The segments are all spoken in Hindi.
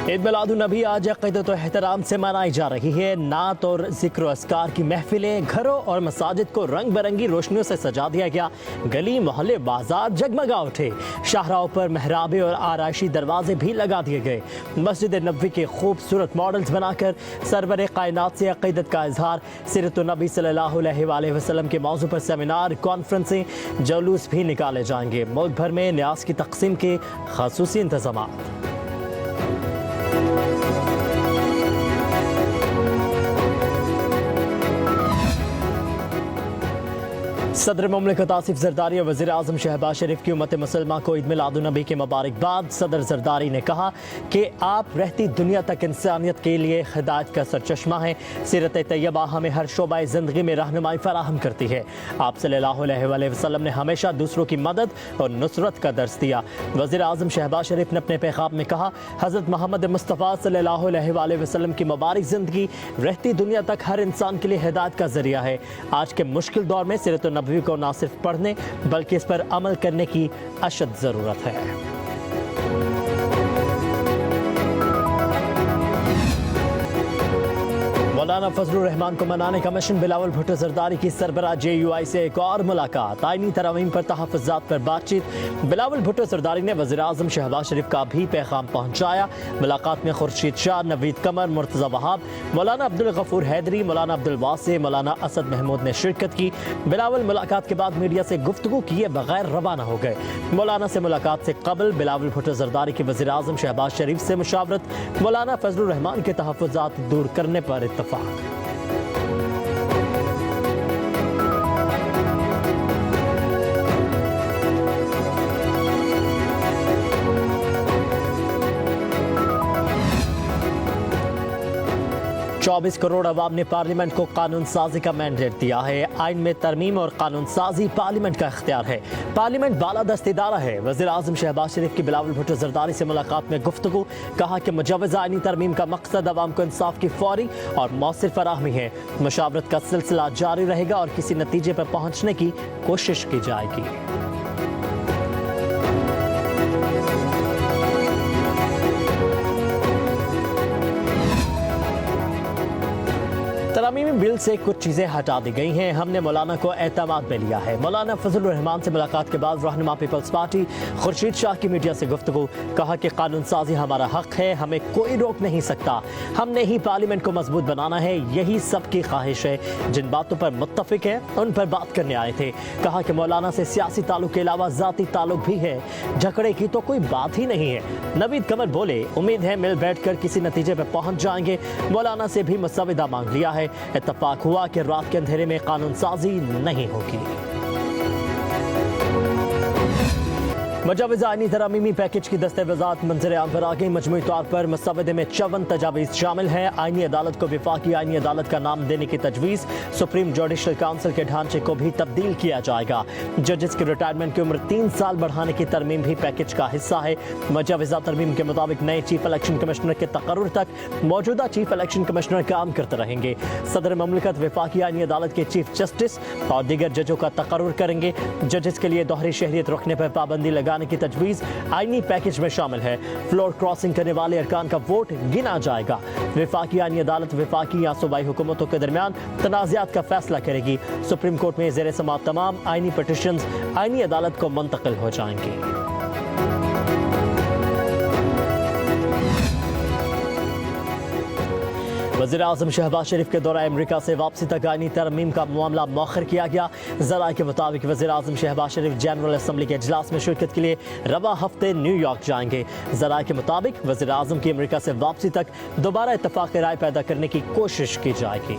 ईद मिलादुन्नबी आज अक़ीदत व एहतराम से मनाई जा रही है। नात और ज़िक्र अस्कार की महफिलें, घरों और मसाजिद को रंग बिरंगी रोशनियों से सजा दिया गया। गली मोहल्ले बाजार जगमगा उठे। शाहराओं पर मेहराबे और आराइशी दरवाजे भी लगा दिए गए। मस्जिद नबवी के खूबसूरत मॉडल्स बनाकर सरवर कायनात से अक़ीदत का इजहार, सीरत नबी सल्लल्लाहु अलैहि वसल्लम के मौजू पर सेमिनार, कॉन्फ्रेंसें, जुलूस भी निकाले जाएंगे। मुल्क भर में न्यास की तक़सीम के ख़ासूसी इंतज़ामात। सदर मुमलिकत आसिफ जरदारी और वज़ीर आज़म शहबाज शरीफ की उम्मत मुसलमान को ईद मिलादुन्नबी के मुबारकबाद। सदर जरदारी ने कहा कि आप रहती दुनिया तक इंसानियत के लिए हिदायत का सरचश्मा है। सीरत तैयबा हमें हर शोबा ज़िंदगी में रहनुमाई फराहम करती है। आप सल्लल्लाहु अलैहि वसल्लम ने हमेशा दूसरों की मदद और नुसरत का दर्स दिया। वज़ीर आज़म शहबाज शरीफ ने अपने पैगाम में कहा, हज़रत मोहम्मद मुस्तफ़ा सल्लल्लाहु अलैहि वसल्लम की मुबारक ज़िंदगी रहती दुनिया तक हर इंसान के लिए हिदायत का ज़रिया है। आज के मुश्किल दौर में सीरत नबवी को न सिर्फ पढ़ने बल्कि इस पर अमल करने की अशद जरूरत है। मौलाना फजलुर रहमान को मनाने का मिशन, बिलावल भुट्टो जरदारी की सरबराह JUI से एक और मुलाकात। आईनी तरमीम पर तहफ़्फ़ुज़ात पर बातचीत। बिलावल भुट्टो जरदारी ने वज़ीर आज़म शहबाज शरीफ का भी पैगाम पहुँचाया। मुलाकात में खुर्शीद शाह, नवीद कमर, मुर्तज़ा वहाब, मौलाना अब्दुल गफूर हैदरी, मौलाना अब्दुल वासे, मौलाना असद महमूद ने शिरकत की। बिलावल मुलाकात के बाद मीडिया से गुफ्तगू किए बगैर रवाना हो गए। मौलाना से मुलाकात से कबल बिलावल भुट्टो जरदारी की वज़ीर आज़म शहबाज शरीफ से मुशावरत, मौलाना फजलुर रहमान के तहफ़्फ़ुज़ात दूर करने पर इत्तफ़ाक़। चौबीस करोड़ अवाम ने पार्लियामेंट को कानून साजी का मैंडेट दिया है। आइन में तरमीम और कानून साजी पार्लियामेंट का इख्तियार है। पार्लियामेंट बालादस्त इदारा है। वज़ीर आज़म शहबाज शरीफ की बिलावल भुट्टो जरदारी से मुलाकात में गुफ्तगू, कहा कि मुजव्वज़ा आइनी तरमीम का मकसद अवाम को इंसाफ की फौरी और मौसर फराहमी है। मुशावरत का सिलसिला जारी रहेगा और किसी नतीजे पर पहुँचने की कोशिश की जाएगी। तरमीमी बिल से कुछ चीज़ें हटा दी गई हैं। हमने मौलाना को एतमाद में लिया है। मौलाना फजलुर रहमान से मुलाकात के बाद रहनुमा पीपल्स पार्टी खुर्शीद शाह की मीडिया से गुफ्तगू, कहा कि कानून साजी हमारा हक है, हमें कोई रोक नहीं सकता। हमने ही पार्लियामेंट को मजबूत बनाना है, यही सबकी ख्वाहिश है। जिन बातों पर मुत्तफिक है उन पर बात करने आए थे। कहा कि मौलाना से सियासी ताल्लुक के अलावा ज़ाती ताल्लुक भी है, झगड़े की तो कोई बात ही नहीं है। नवीद कमर बोले, उम्मीद है मिल बैठ कर किसी नतीजे पर पहुँच जाएंगे। मौलाना से भी मुसविदा मांग लिया है। इत्तफाक हुआ कि रात के अंधेरे में कानून साजी नहीं होगी। मुजव्वज़ा आइनी तरमीमी पैकेज की दस्तवेज़ात मंजर आम पर आ गई। मजमूई तौर पर मुसवदे में 54 तजावीज़ शामिल हैं। आइनी अदालत को विफाकी आइनी अदालत का नाम देने की तजवीज़, सुप्रीम जुडिशल काउंसिल के ढांचे को भी तब्दील किया जाएगा। जजेस की रिटायरमेंट की उम्र 3 साल बढ़ाने की तरमीम भी पैकेज का हिस्सा है। मुजव्वज़ा तरमीम के मुताबिक नए चीफ इलेक्शन कमिश्नर के तकर्रुर तक मौजूदा चीफ इलेक्शन कमिश्नर काम करते रहेंगे। सदर मुमलिकत विफाकी आइनी अदालत के चीफ जस्टिस और दीगर जजों का तकर्रुर करेंगे। जजेस के लिए दोहरी शहरियत रखने पर पाबंदी लगाने की तजवीज़ आईनी पैकेज में शामिल है। फ्लोर क्रॉसिंग करने वाले अरकान का वोट गिना जाएगा। विफाकी आईनी अदालत विफाकी या सूबाई हुकूमतों के दरमियान तनाज़ात का फैसला करेगी। सुप्रीम कोर्ट में ज़ेर समाअत तमाम आईनी पिटिशंस आईनी अदालत को मुंतकिल हो जाएंगी। वज़ीर आज़म शहबाज शरीफ के दौरा अमरीका से वापसी तक आइनी तरमीम का मामला मौखर किया गया। ज़राए के मुताबिक वज़ीर आज़म शहबाज शरीफ जनरल असम्बली के इजलास में शिरकत के लिए रवा हफ्ते न्यूयॉर्क जाएंगे। ज़राए के मुताबिक वज़ीर आज़म की अमरीका से वापसी तक दोबारा इत्तफाक़ राय पैदा करने की कोशिश की जाएगी।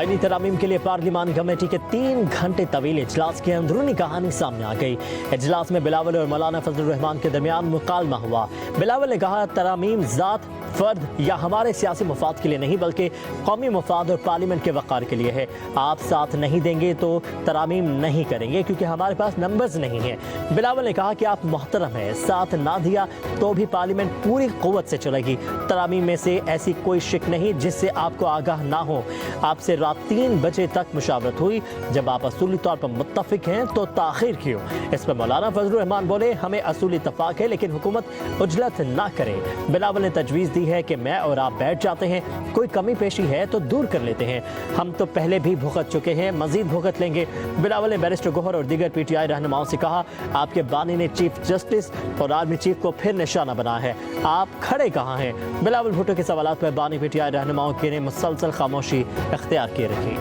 आइनी तरामीम के लिए पार्लिमानी कमेटी के 3 घंटे तवील इजलास की अंदरूनी कहानी सामने आ गई। इजलास में बिलावल और मौलाना फजलुर रहमान के दरमियान मुकालमा हुआ। बिलावल ने कहा, तरामीम ज़ात फर्द या हमारे सियासी मुफाद के लिए नहीं बल्कि कौमी मुफाद और पार्लियामेंट के वक़ार के लिए है। आप साथ नहीं देंगे तो तरामीम नहीं करेंगे क्योंकि हमारे पास नंबर्स नहीं हैं। बिलावल ने कहा कि आप मोहतरम हैं, साथ ना दिया तो भी पार्लियामेंट पूरी क़ुव्वत से चलेगी। तरामीम में से ऐसी कोई शिक नहीं जिससे आपको आगाह ना हो। आपसे रात 3 बजे तक मुशावरत हुई, जब आप असूली तौर पर मुत्तफिक हैं तो ताख़ीर क्यों? इस पर मौलाना फजलुर रहमान बोले, हमें असूली इत्तफाक है लेकिन हुकूमत उजलत ना करे। बिलावल ने तजवीज़ दी है कि मैं और आप बैठ जाते हैं, कोई कमी पेशी है तो दूर कर लेते हैं। हम तो पहले भी भुगत चुके हैं, मजीद भुगत लेंगे। बिलावल ने बैरिस्टर गौहर और दीगर PTI रहनुमाओं से कहा, आपके बानी ने चीफ जस्टिस और आर्मी चीफ को फिर निशाना बनाया है, आप खड़े कहाँ हैं? बिलावल भुट्टो के सवालात पर बानी PTI रहनुमाओं के ने मुसलसल खामोशी इख्तियार किए रखी।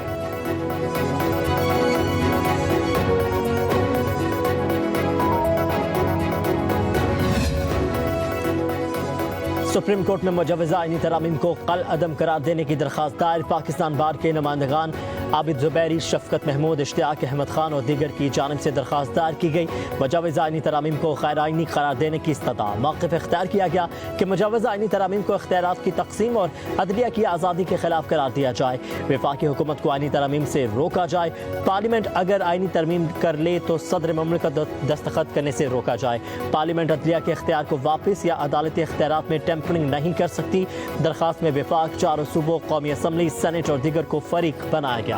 सुप्रीम कोर्ट में मुजव्वज़ा आईनी तरामीम को कल अदम करार देने की दरख्वास्त दायर। पाकिस्तान बार के नुमाइंदगान आबिद ज़ुबैरी, शफ़कत महमूद, इश्तियाक अहमद खान और दीगर की जानिब से दरख्वास्त दायर की गई। मुजव्वज़ा आईनी तरामीम को गैर आईनी करार देने की इस्तदा मौक़िफ़ इख्तियार किया गया कि मुजव्वज़ा आईनी तरामीम को इख्तियारात की तक़सीम और अदलिया की आज़ादी के खिलाफ करार दिया जाए। वफाकी हुकूमत को आईनी तरामीम से रोका जाए। पार्लियामेंट अगर आईनी तरमीम कर ले तो सदर ममलिकत दस्तखत करने से रोका जाए। पार्लियामेंट अदलिया के इख्तियार को वापस या अदालती इख्तियारात में टेम्परिंग नहीं कर सकती। दरख्वास्त में वफाक, 4 सूबों, कौमी असम्बली, सेनेट और दीगर को फरीक बनाया गया है।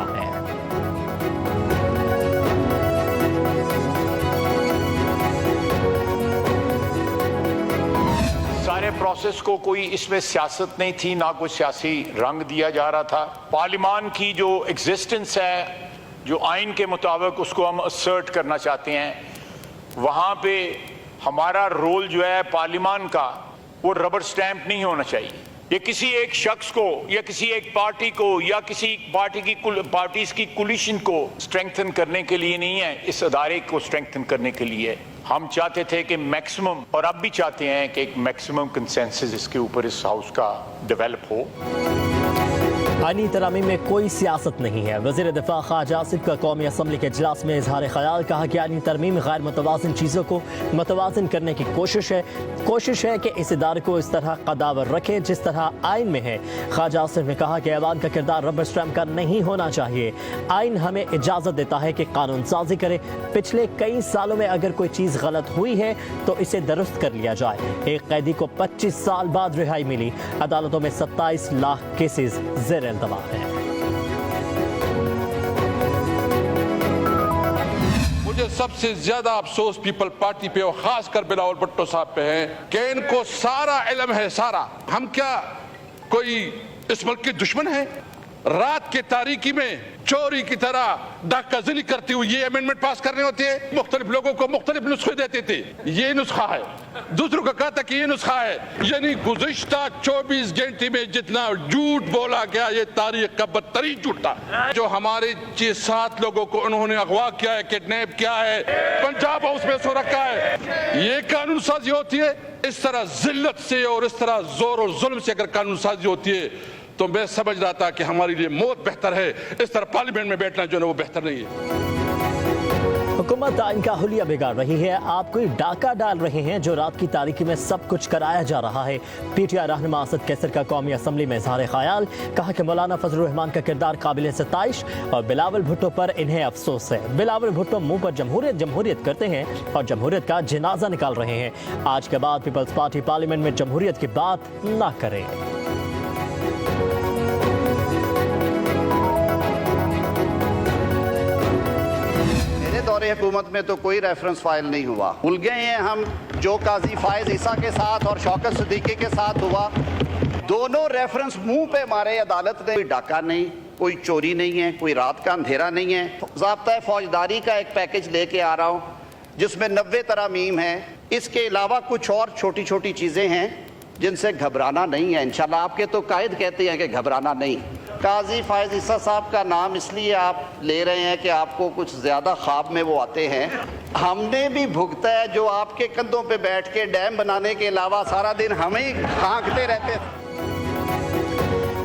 सारे प्रोसेस को कोई इसमें सियासत नहीं थी, ना कोई सियासी रंग दिया जा रहा था। पार्लियामान की जो एग्जिस्टेंस है, जो आइन के मुताबिक उसको हम असर्ट करना चाहते हैं, वहाँ पे हमारा रोल जो है पार्लियामान का, वो रबर स्टैंप नहीं होना चाहिए। ये किसी एक शख्स को या किसी एक पार्टी को या किसी पार्टीज की कोलिशन को स्ट्रेंथन करने के लिए नहीं है, इस अदारे को स्ट्रेंथन करने के लिए। हम चाहते थे कि मैक्सिमम, और अब भी चाहते हैं कि एक मैक्सिमम कंसेंसस इसके ऊपर इस हाउस का डेवलप हो। आईनी तरामीम में कोई सियासत नहीं है। वज़ीर दिफा ख्वाजा आसिफ का कौमी असम्बली के इजलास में इजहार ख्याल, कहा कि आईनी तरमीम गैर मुतवाज़िन चीज़ों को मुतवाज़िन करने की कोशिश है कि इस इदारे को इस तरह कदावर रखे जिस तरह आइन में है। ख्वाजा आसिफ ने कहा कि ऐवान का किरदार रबर स्टैम्प का नहीं होना चाहिए। आइन हमें इजाज़त देता है कि कानून साजी करे। पिछले कई सालों में अगर कोई चीज़ गलत हुई है तो इसे दुरुस्त कर लिया जाए। एक कैदी को 25 साल बाद रिहाई मिली। अदालतों में 27 लाख केसेस ज़ेर इल्तवा है। मुझे सबसे ज्यादा अफसोस पीपल पार्टी पे और खासकर बिलावल भुट्टो साहब पे है कि इनको सारा इल्म है, सारा। हम क्या कोई इस मुल्क के दुश्मन है? रात के तारीकी में चोरी की तरह डाकाज़िली करती हुई ये अमेंडमेंट पास करने होते हैं। मुख्तलिफ लोगों को मुख्तलिफ नुस्खे देते थे, ये नुस्खा है। दूसरों का कहता कि ये नुस्खा है। यानी गुज़िश्ता 24 घंटे में जितना झूठ बोला गया, ये तारीख का बदतरीन झूठ था। जो हमारे 6-7 लोगों को उन्होंने अगवा किया है, किडनैप किया है, पंजाब हाउस में सो रखा है, ये कानून साजी होती है? इस तरह जिल्लत से और इस तरह जोर और जुल्म से अगर कानून साजी होती है तो मैं समझ रहा था कि हमारे लिए मौत बेहतर है। इस तरह पार्लियामेंट में बैठना जो है वो बेहतर नहीं है। हुकूमत आइन का हुलिया बिगाड़ रही है। आप कोई डाका डाल रहे हैं जो रात की तारीकी में सब कुछ कराया जा रहा है। PTI रहनुमा असद कैसर का कौमी असम्बली में इजहार ख्याल, कहा कि मौलाना फजलुर रहमान का किरदार काबिल सताइश और बिलावल भुट्टो पर इन्हें अफसोस है। बिलावल भुट्टो मुंह पर जमहूरियत करते हैं और जमहूरियत का जनाजा निकाल रहे हैं। आज के बाद पीपल्स पार्टी पार्लियामेंट में जमहूरियत की बात ना करे। दौरे हुकूमत में तो कोई रेफरेंस फाइल नहीं हुआ। भूल गए हैं हम जो काजी फायज ईसा के साथ और शौकत सिद्दीकी के साथ हुआ। दोनों रेफरेंस मुंह पे मारे अदालत ने। कोई डाका नहीं, कोई चोरी नहीं है, कोई रात का अंधेरा नहीं है। ज़ाब्ता फौजदारी का एक पैकेज लेके आ रहा हूँ जिसमें 90 तरामीम है। इसके अलावा कुछ और छोटी छोटी चीज़ें हैं जिनसे घबराना नहीं है। इंशाल्लाह आपके तो कायद कहते हैं कि घबराना नहीं। काजी फायज ईसा साहब का नाम इसलिए आप ले रहे हैं कि आपको कुछ ज़्यादा ख्वाब में वो आते हैं। हमने भी भुगता है जो आपके कंधों पे बैठ के डैम बनाने के अलावा सारा दिन हमें हाँकते रहते।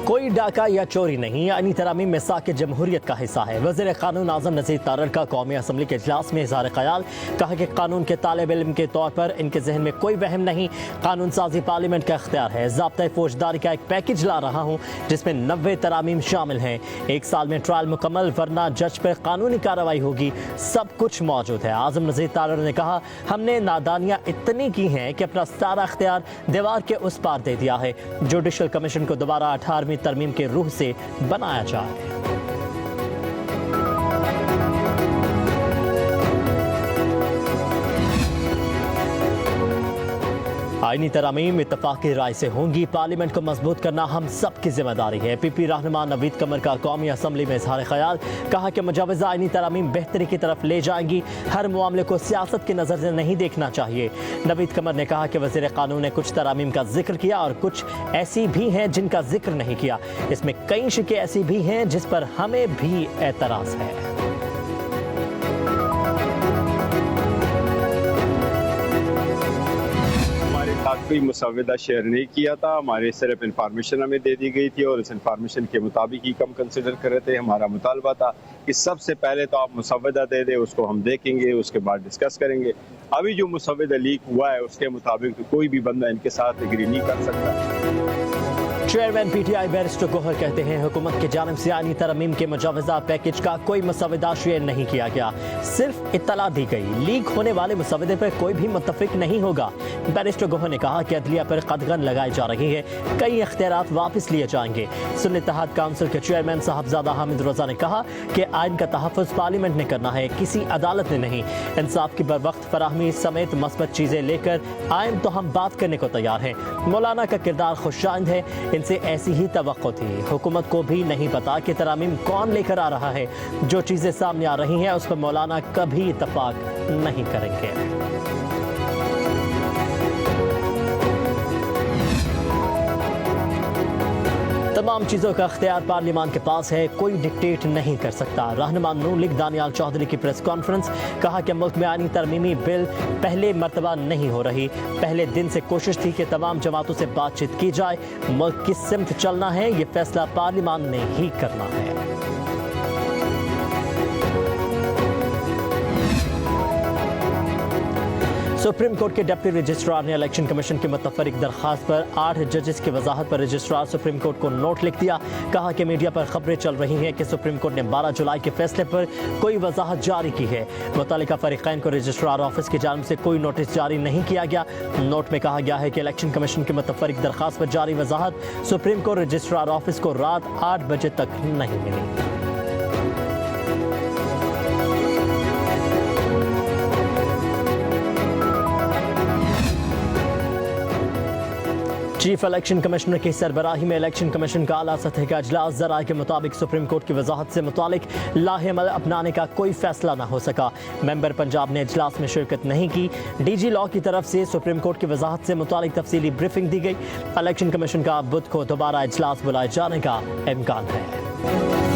कोई डाका या चोरी नहीं, आईनी तरामीम में साके जमहूरियत का हिस्सा है। वज़ीर क़ानून आज़म नज़ीर तारड़ का कौमी असम्बली के इजलास में इज़हार ख़याल, कहा कि कानून के तालिब इल्म के तौर पर इनके जहन में कोई वहम नहीं, कानून साजी पार्लियामेंट का इख्तियार है। ज़ाब्ता फौजदारी का एक पैकेज ला रहा हूँ जिसमें 90 तरामीम शामिल हैं। 1 साल में ट्रायल मुकम्मल, वरना जज पर कानूनी कार्रवाई होगी। सब कुछ मौजूद है। आज़म नज़ीर तारड़ ने कहा, हमने नादानियाँ इतनी की हैं कि अपना सारा इख्तियार दीवार के उस पार दे दिया है। जुडिशल कमीशन को दोबारा 18वीं तरमीम के रूह से बनाया जाए। आईनी तरामीम इत्तफाक़ी राय से होंगी। पार्लियामेंट को मजबूत करना हम सब की जिम्मेदारी है। पीपी रहनुमा नवीद कमर का कौमी असम्बली में इज़हार ख़याल, कहा कि मुजवज़ा आईनी तरामीम बेहतरी की तरफ ले जाएंगी। हर मामले को सियासत की नज़र से नहीं देखना चाहिए। नवीद कमर ने कहा कि वज़ीर क़ानून ने कुछ तरामीम का जिक्र किया और कुछ ऐसी भी हैं जिनका जिक्र नहीं किया। इसमें कई शिकें ऐसी भी हैं जिस पर हमें भी एतराज़ है। कोई मुसव्वदा शेयर नहीं किया था, हमारे सिर्फ इंफॉर्मेशन हमें दे दी गई थी और उस इंफॉर्मेशन के मुताबिक ही कम कंसिडर कर रहे थे। हमारा मुतालबा था कि सबसे पहले तो आप मुसव्वदा दे दें, उसको हम देखेंगे, उसके बाद डिस्कस करेंगे। अभी जो मुसव्वदा लीक हुआ है उसके मुताबिक तो कोई भी बंदा इनके साथ एग्री नहीं कर सकता। चेयरमैन पीटीआई बैरिस्टर गोहर कहते हैं, हुकूमत की जानिब से आईनी तरमीम के मुजवज़ा पैकेज का कोई मुसव्वदा शेयर नहीं किया गया, सिर्फ इत्तला दी गई। लीक होने वाले मुसव्वदे पर कोई भी मुत्तफिक नहीं होगा। बैरिस्टर गोहर ने कहा कि अदलिया पर कदगन लगाई जा रही है, कई इख्तियारात वापस लिए जाएंगे। सुन्नी इत्तेहाद काउंसिल के चेयरमैन साहबजादा हामिद रज़ा ने कहा कि आइन का तहफ़्फ़ुज़ पार्लियामेंट ने करना है, किसी अदालत ने नहीं। इंसाफ की बरवक्त फराहमी समेत मस्बत चीज़ें लेकर आइन तो हम बात करने को तैयार हैं। मौलाना का किरदार खुशाइंद है, इनसे ऐसी ही तवक्को थी। हुकूमत को भी नहीं पता कि तरामीम कौन लेकर आ रहा है। जो चीज़ें सामने आ रही हैं उस पर मौलाना कभी इत्तफाक नहीं करेंगे। तमाम चीज़ों का अख्तियार पार्लियामान के पास है, कोई डिक्टेट नहीं कर सकता। रहनुमा नून लीग दानियाल चौधरी की प्रेस कॉन्फ्रेंस, कहा कि मुल्क में आईनी तरमीमी बिल पहले मरतबा नहीं हो रही। पहले दिन से कोशिश थी कि तमाम जमातों से बातचीत की जाए। मुल्क किस सिमत चलना है ये फैसला पार्लियामान ने ही करना है। सुप्रीम कोर्ट के डिप्टी रजिस्ट्रार ने इलेक्शन कमीशन की मुतफरिक दरखास्त पर 8 जजेस की वजाहत पर रजिस्ट्रार सुप्रीम कोर्ट को नोट लिख दिया। कहा कि मीडिया पर खबरें चल रही हैं कि सुप्रीम कोर्ट ने 12 जुलाई के फैसले पर कोई वजाहत जारी की है। मुतल्लिका फरीकैन को रजिस्ट्रार ऑफिस की जानिब से कोई नोटिस जारी नहीं किया गया। नोट में कहा गया है कि इलेक्शन कमीशन की मुतफरिक दरखास्त पर जारी वजाहत सुप्रीम कोर्ट रजिस्ट्रार ऑफिस को रात 8 बजे तक नहीं मिली। चीफ इलेक्शन कमिश्नर की सरबराही में इलेक्शन कमीशन का आला सतह का इजलास, ज़राए के मुताबिक सुप्रीम कोर्ट की वजाहत से मुतालिक लाहेअमल अपनाने का कोई फैसला न हो सका। मेंबर पंजाब ने इजलास में शिरकत नहीं की। डीजी लॉ की तरफ से सुप्रीम कोर्ट की वजाहत से मुतालिक तफसीली ब्रीफिंग दी गई। इलेक्शन कमीशन का बुध को दोबारा इजलास बुलाए जाने का इम्कान है।